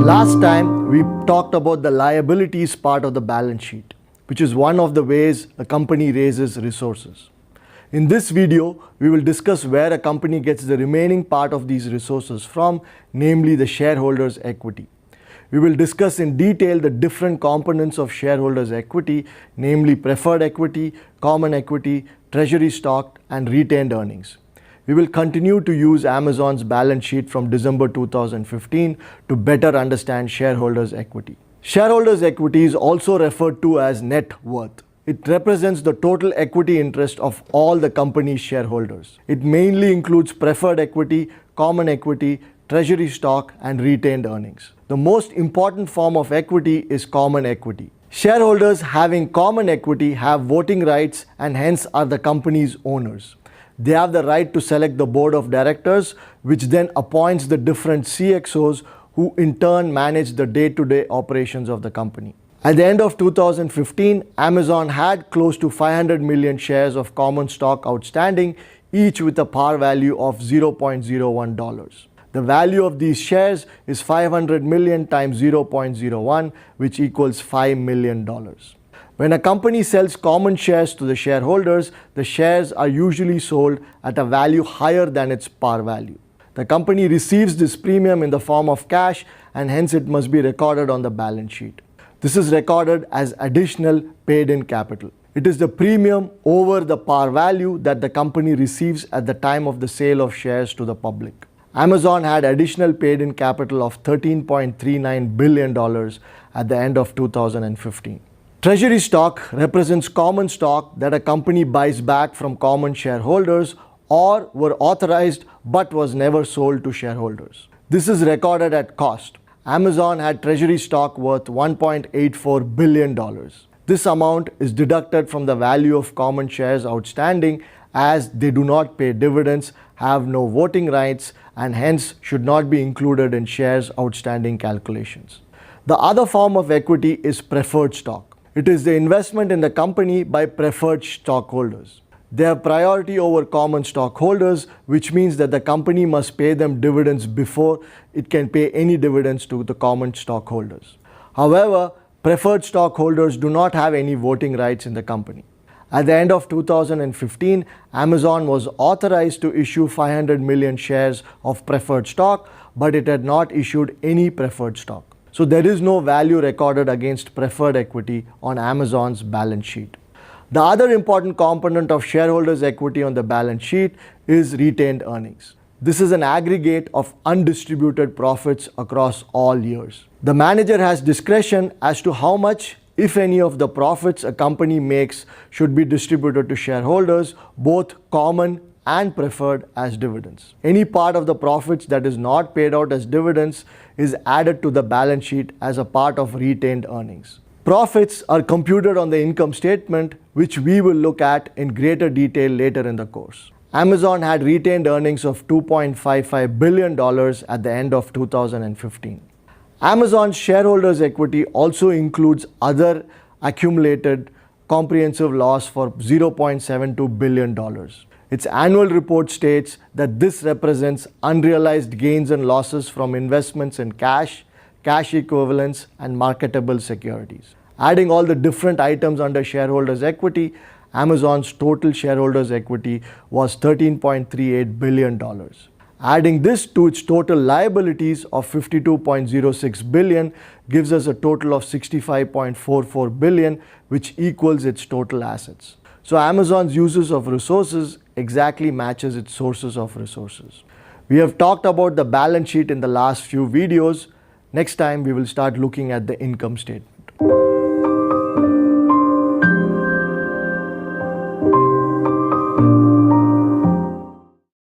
Last time we talked about the liabilities part of the balance sheet, which is one of the ways a company raises resources. In this video, we will discuss where a company gets the remaining part of these resources from, namely the shareholders' equity. We will discuss in detail the different components of shareholders' equity, namely preferred equity, common equity, treasury stock, and retained earnings. We will continue to use Amazon's balance sheet from December 2015 to better understand shareholders' equity. Shareholders' equity is also referred to as net worth. It represents the total equity interest of all the company's shareholders. It mainly includes preferred equity, common equity, treasury stock, and retained earnings. The most important form of equity is common equity. Shareholders having common equity have voting rights and hence are the company's owners. They have the right to select the board of directors, which then appoints the different CXOs who in turn manage the day-to-day operations of the company. At the end of 2015, Amazon had close to 500 million shares of common stock outstanding, each with a par value of $0.01. The value of these shares is 500 million times 0.01, which equals $5 million. When a company sells common shares to the shareholders, the shares are usually sold at a value higher than its par value. The company receives this premium in the form of cash and hence it must be recorded on the balance sheet. This is recorded as additional paid-in capital. It is the premium over the par value that the company receives at the time of the sale of shares to the public. Amazon had additional paid-in capital of $13.39 billion at the end of 2015. Treasury stock represents common stock that a company buys back from common shareholders or were authorized but was never sold to shareholders. This is recorded at cost. Amazon had treasury stock worth $1.84 billion. This amount is deducted from the value of common shares outstanding as they do not pay dividends, have no voting rights, and hence should not be included in shares outstanding calculations. The other form of equity is preferred stock. It is the investment in the company by preferred stockholders. They have priority over common stockholders, which means that the company must pay them dividends before it can pay any dividends to the common stockholders. However, preferred stockholders do not have any voting rights in the company. At the end of 2015, Amazon was authorized to issue 500 million shares of preferred stock, but it had not issued any preferred stock. So there is no value recorded against preferred equity on Amazon's balance sheet. The other important component of shareholders' equity on the balance sheet is retained earnings. This is an aggregate of undistributed profits across all years. The manager has discretion as to how much, if any, of the profits a company makes should be distributed to shareholders, both common and preferred, as dividends. Any part of the profits that is not paid out as dividends is added to the balance sheet as a part of retained earnings. Profits are computed on the income statement, which we will look at in greater detail later in the course. Amazon had retained earnings of $2.55 billion at the end of 2015. Amazon's shareholders' equity also includes other accumulated comprehensive loss for $0.72 billion. Its annual report states that this represents unrealized gains and losses from investments in cash, cash equivalents, and marketable securities. Adding all the different items under shareholders' equity, Amazon's total shareholders' equity was $13.38 billion. Adding this to its total liabilities of $52.06 billion gives us a total of $65.44 billion, which equals its total assets. So Amazon's uses of resources exactly matches its sources of resources. We have talked about the balance sheet in the last few videos. Next time we will start looking at the income statement.